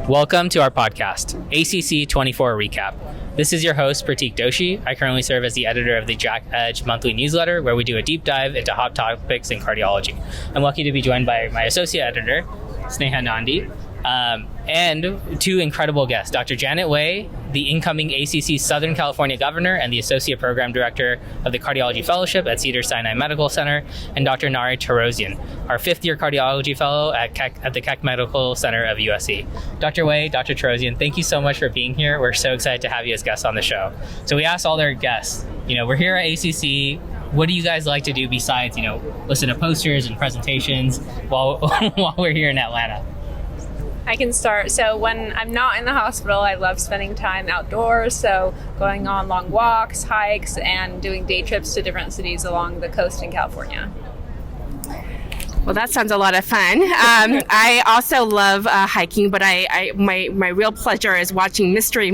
Welcome to our podcast, ACC.24 Recap. This is your host, Pratik Doshi. I currently serve as the editor of the JACC Edge monthly newsletter, where we do a deep dive into hot topics in cardiology. I'm lucky to be joined by my associate editor, Sneha Nandi, and two incredible guests, Dr. Janet Wei, the incoming ACC Southern California governor and the associate program director of the Cardiology Fellowship at Cedars Sinai Medical Center, and Dr. Nare Torosyan, our fifth-year cardiology fellow at Keck, at the Keck Medical Center of USC. Dr. Wei, Dr. Torosyan, thank you so much for being here. We're so excited to have you as guests on the show. So we asked all their guests, we're here at ACC. What do you guys like to do besides, listen to posters and presentations while we're here in Atlanta? I can start. So when I'm not in the hospital, I love spending time outdoors. So going on long walks, hikes, and doing day trips to different cities along the coast in California. Well, that sounds a lot of fun. I also love hiking, but my real pleasure is watching mystery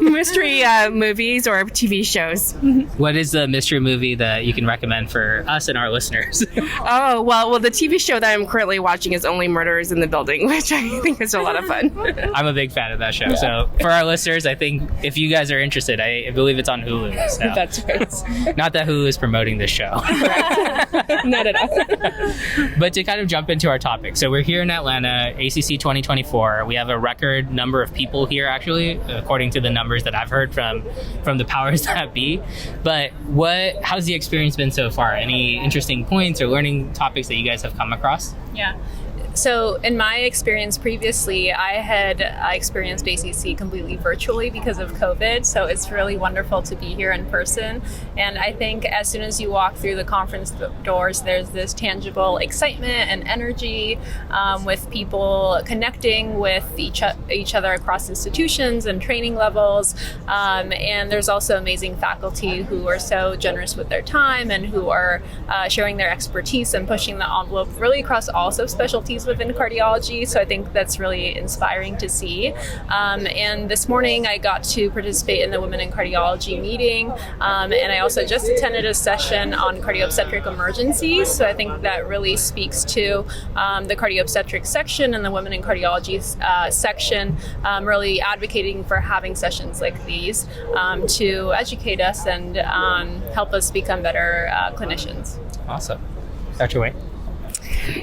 movies or TV shows. What is the mystery movie that you can recommend for us and our listeners? Oh, well, the TV show that I'm currently watching is Only Murders in the Building, which I think is a lot of fun. I'm a big fan of that show. So for our listeners, I think if you guys are interested, I believe it's on Hulu. So. That's right. Not that Hulu is promoting this show. Not at all. But to kind of jump into our topic, so we're here in Atlanta, ACC 2024. We have a record number of people here, actually, according to the numbers that I've heard from the powers that be. But how's the experience been so far? Any interesting points or learning topics that you guys have come across? Yeah. So in my experience previously, I had experienced ACC completely virtually because of COVID. So it's really wonderful to be here in person. And I think as soon as you walk through the conference doors, there's this tangible excitement and energy with people connecting with each other across institutions and training levels. And there's also amazing faculty who are so generous with their time and who are sharing their expertise and pushing the envelope really across all subspecialties within cardiology. So I think that's really inspiring to see. And this morning I got to participate in the Women in Cardiology meeting. And I also just attended a session on cardiobstetric emergencies. So I think that really speaks to the cardiobstetric section and the Women in Cardiology section, really advocating for having sessions like these to educate us and help us become better clinicians. Awesome. Dr. Wei?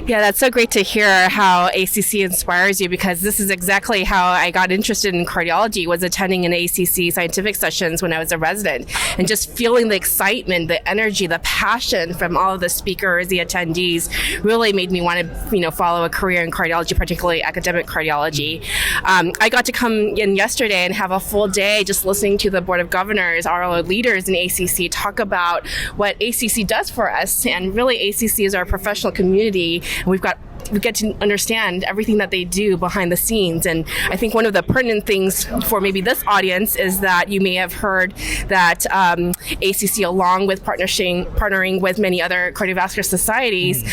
Yeah, that's so great to hear how ACC inspires you, because this is exactly how I got interested in cardiology, was attending an ACC scientific sessions when I was a resident, and just feeling the excitement, the energy, the passion from all of the speakers, the attendees, really made me want to, follow a career in cardiology, particularly academic cardiology. I got to come in yesterday and have a full day just listening to the Board of Governors, our leaders in ACC, talk about what ACC does for us, and really ACC is our professional community. And we get to understand everything that they do behind the scenes. And I think one of the pertinent things for maybe this audience is that you may have heard that ACC, along with partnering with many other cardiovascular societies,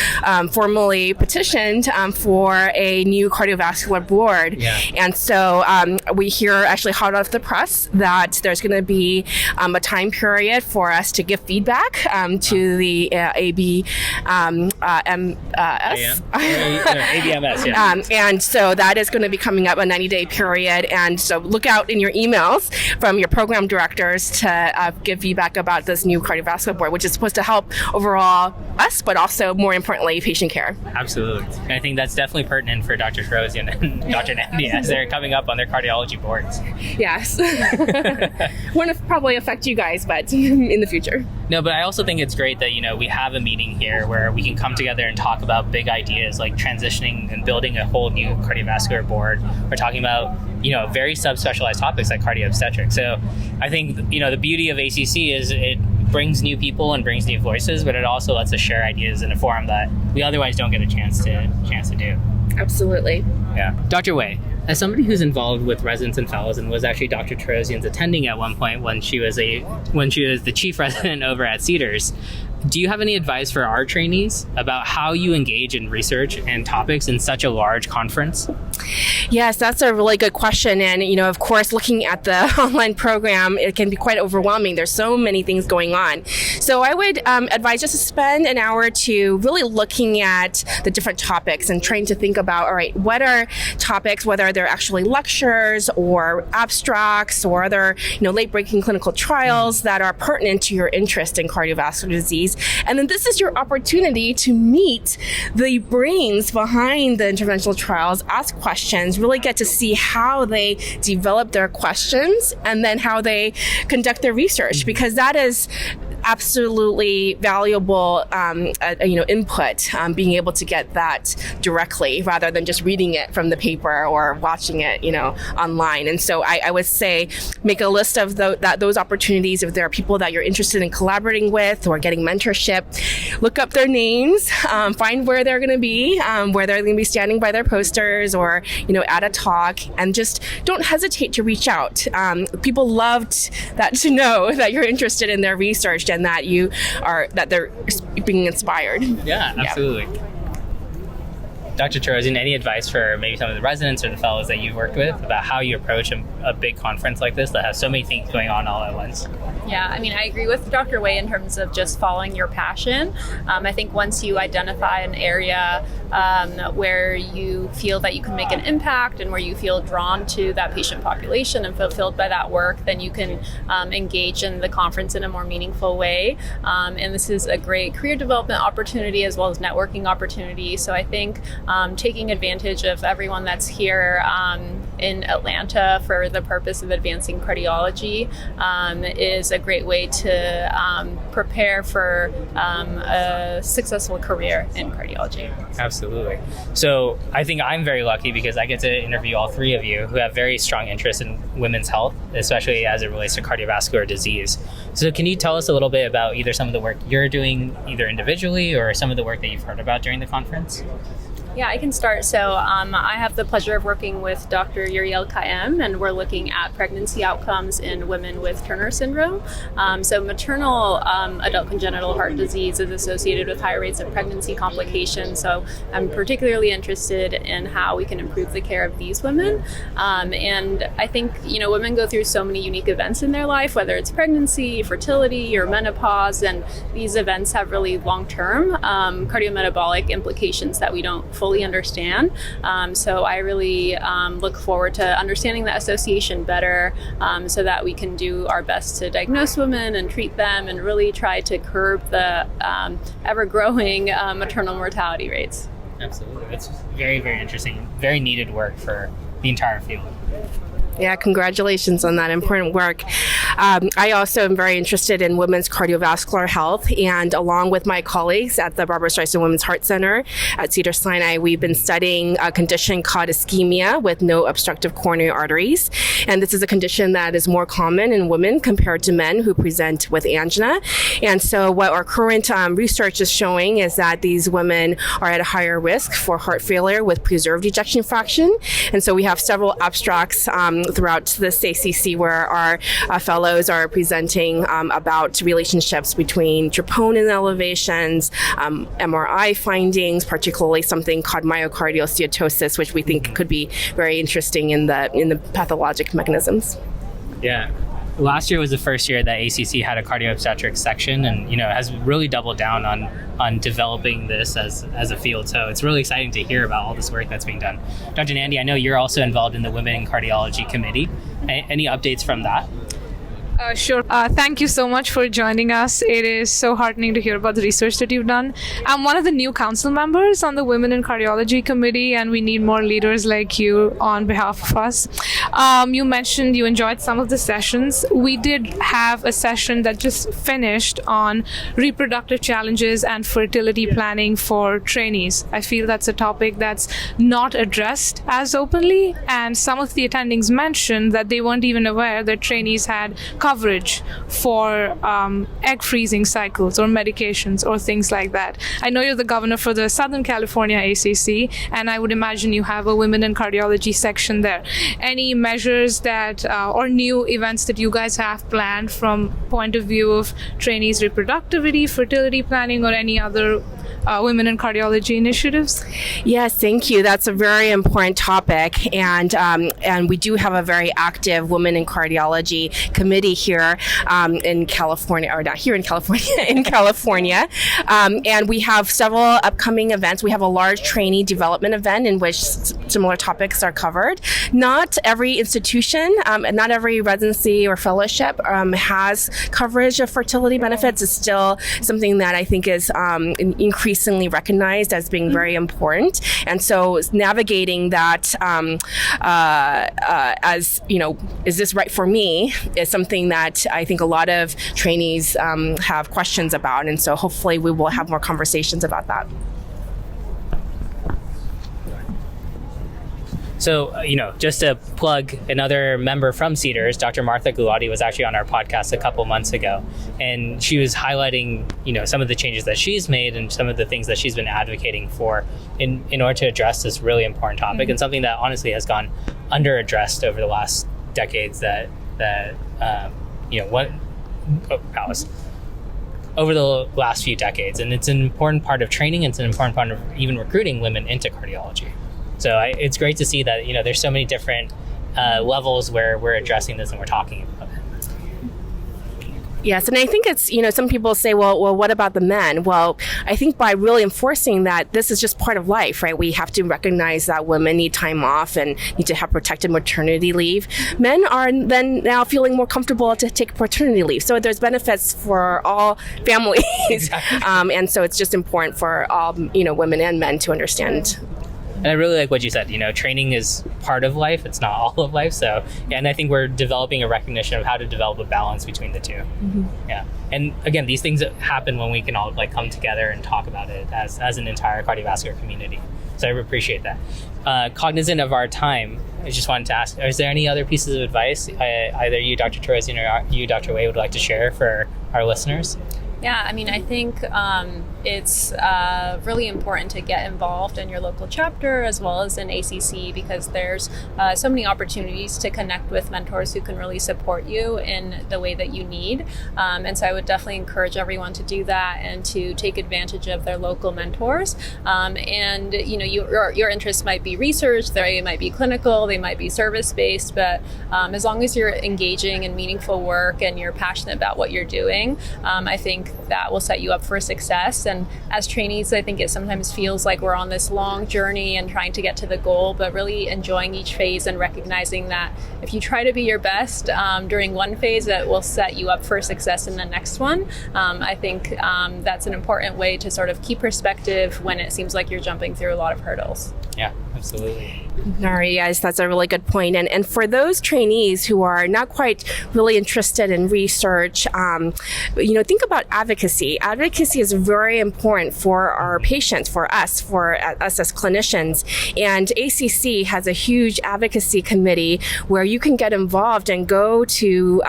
formally petitioned for a new cardiovascular board. Yeah. And so we hear actually hot off the press that there's going to be a time period for us to give feedback to the ABMS, yeah. And so that is going to be coming up, a 90-day period. And so look out in your emails from your program directors to give feedback about this new cardiovascular board, which is supposed to help overall us, but also more importantly, patient care. Absolutely. And I think that's definitely pertinent for Dr. Torosyan and Dr. Nandi as they're coming up on their cardiology boards. Yes. Won't probably affect you guys, but in the future. No, but I also think it's great that, we have a meeting here where we can come together and talk about big ideas like transitioning and building a whole new cardiovascular board. We're talking about, very subspecialized topics like cardiobstetrics. So I think, the beauty of ACC is it brings new people and brings new voices, but it also lets us share ideas in a forum that we otherwise don't get a chance to do. Absolutely. Yeah. Dr. Wei, as somebody who's involved with residents and fellows and was actually Dr. Torosyan's attending at one point when she was the chief resident over at Cedars, do you have any advice for our trainees about how you engage in research and topics in such a large conference? Yes, that's a really good question. And, of course, looking at the online program, it can be quite overwhelming. There's so many things going on. So I would advise just to spend an hour or two really looking at the different topics and trying to think about, all right, what are topics, whether they're actually lectures or abstracts or other, late-breaking clinical trials that are pertinent to your interest in cardiovascular disease. And then this is your opportunity to meet the brains behind the interventional trials, ask questions, really get to see how they develop their questions and then how they conduct their research, because that is absolutely valuable input, being able to get that directly rather than just reading it from the paper or watching it online. And so I would say make a list of those opportunities. If there are people that you're interested in collaborating with or getting mentorship, look up their names, find where they're going to be, where they're going to be standing by their posters or at a talk, and just don't hesitate to reach out. People loved that to know that you're interested in their research and that they're being inspired. Yeah, absolutely. Yeah. Dr. Torosyan, any advice for maybe some of the residents or the fellows that you've worked with about how you approach a big conference like this that has so many things going on all at once? Yeah, I agree with Dr. Wei in terms of just following your passion. I think once you identify an area where you feel that you can make an impact and where you feel drawn to that patient population and fulfilled by that work, then you can engage in the conference in a more meaningful way. And this is a great career development opportunity as well as networking opportunity. So I think taking advantage of everyone that's here in Atlanta for the purpose of advancing cardiology is a great way to prepare for a successful career in cardiology. Absolutely. So I think I'm very lucky because I get to interview all three of you who have very strong interest in women's health, especially as it relates to cardiovascular disease. So can you tell us a little bit about either some of the work you're doing either individually or some of the work that you've heard about during the conference? Yeah, I can start. So I have the pleasure of working with Dr. Uriel Kaem, and we're looking at pregnancy outcomes in women with Turner syndrome. So maternal adult congenital heart disease is associated with high rates of pregnancy complications. So I'm particularly interested in how we can improve the care of these women. And I think, women go through so many unique events in their life, whether it's pregnancy, fertility, or menopause, and these events have really long-term cardiometabolic implications that we don't fully understand. So I really look forward to understanding the association better so that we can do our best to diagnose women and treat them and really try to curb the ever-growing maternal mortality rates. Absolutely. It's very, very interesting, very needed work for the entire field. Yeah, congratulations on that important work. I also am very interested in women's cardiovascular health, and along with my colleagues at the Barbara Streisand Women's Heart Center at Cedars Sinai, we've been studying a condition called ischemia with no obstructive coronary arteries. And this is a condition that is more common in women compared to men who present with angina. And so what our current research is showing is that these women are at a higher risk for heart failure with preserved ejection fraction. And so we have several abstracts throughout this ACC where our fellows are presenting about relationships between troponin elevations, MRI findings, particularly something called myocardial steatosis, which we think could be very interesting in the pathologic mechanisms. Yeah. Last year was the first year that ACC had a cardio-obstetrics section, and has really doubled down on developing this as a field. So it's really exciting to hear about all this work that's being done. Dr. Nandi, I know you're also involved in the Women in Cardiology Committee. Any updates from that? Sure. Thank you so much for joining us. It is so heartening to hear about the research that you've done. I'm one of the new council members on the Women in Cardiology Committee, and we need more leaders like you on behalf of us. You mentioned you enjoyed some of the sessions. We did have a session that just finished on reproductive challenges and fertility planning for trainees. I feel that's a topic that's not addressed as openly, and some of the attendings mentioned that they weren't even aware that trainees had coverage for egg freezing cycles or medications or things like that? I know you're the governor for the Southern California ACC, and I would imagine you have a women in cardiology section there. Any measures that or new events that you guys have planned from point of view of trainees' reproductivity, fertility planning, or any other women in cardiology initiatives? Yes, thank you. That's a very important topic, and we do have a very active Women in Cardiology committee here in California, or not here in California, in California, and we have several upcoming events. We have a large trainee development event in which similar topics are covered. Not every institution, not every residency or fellowship has coverage of fertility benefits. It's still something that I think is increasingly recognized as being very important, and so navigating that as is this right for me is something that I think a lot of trainees have questions about, and so hopefully we will have more conversations about that. So, just to plug another member from Cedars, Dr. Martha Gulati was actually on our podcast a couple months ago, and she was highlighting, some of the changes that she's made and some of the things that she's been advocating for in order to address this really important topic, and something that honestly has gone under-addressed over the last decades over the last few decades. And it's an important part of training, and it's an important part of even recruiting women into cardiology. So it's great to see that, there's so many different levels where we're addressing this and we're talking about it. Yes, and I think it's, some people say, well, what about the men? Well, I think by really enforcing that this is just part of life, right? We have to recognize that women need time off and need to have protected maternity leave. Men are then now feeling more comfortable to take paternity leave. So there's benefits for all families. Exactly. And so it's just important for all, women and men to understand. And I really like what you said, training is part of life. It's not all of life. So, and I think we're developing a recognition of how to develop a balance between the two. Mm-hmm. Yeah. And again, these things happen when we can all come together and talk about it as an entire cardiovascular community. So I appreciate that. Cognizant of our time, I just wanted to ask, is there any other pieces of advice either you, Dr. Torosyan, or you, Dr. Wei, would like to share for our listeners? Yeah, I think it's really important to get involved in your local chapter as well as in ACC, because there's so many opportunities to connect with mentors who can really support you in the way that you need. And so I would definitely encourage everyone to do that and to take advantage of their local mentors. And your interests might be research, they might be clinical, they might be service-based, but as long as you're engaging in meaningful work and you're passionate about what you're doing, I think that will set you up for success. And as trainees, I think it sometimes feels like we're on this long journey and trying to get to the goal, but really enjoying each phase and recognizing that if you try to be your best during one phase, it will set you up for success in the next one. I think that's an important way to sort of keep perspective when it seems like you're jumping through a lot of hurdles. Yeah, absolutely. Nare, yes, that's a really good point. And for those trainees who are not quite really interested in research, think about advocacy. Advocacy is very important for our patients, for us as clinicians. And ACC has a huge advocacy committee where you can get involved and go to,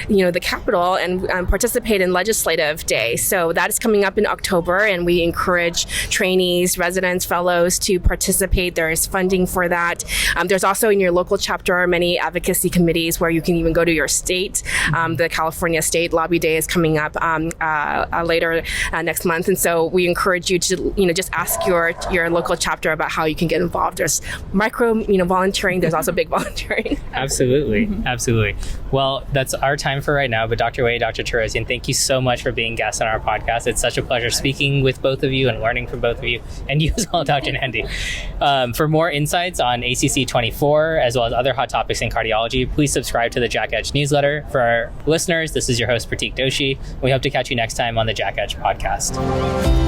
the Capitol and participate in Legislative Day. So that is coming up in October, and we encourage trainees, residents, fellows to participate. There is funding for that. There's also in your local chapter many advocacy committees where you can even go to your state. The California State Lobby Day is coming up later next month, and so we encourage you to just ask your local chapter about how you can get involved. There's micro volunteering. There's also big volunteering. Absolutely, absolutely. Well, that's our time for right now. But Dr. Wei, Dr. Torosyan, thank you so much for being guests on our podcast. It's such a pleasure speaking with both of you and learning from both of you, and you as well, Dr. Nandi. For more insights on ACC.24 as well as other hot topics in cardiology, please subscribe to the JACC Edge newsletter. For our listeners, this is your host Pratik Doshi. We hope to catch you next time on the JACC Edge podcast.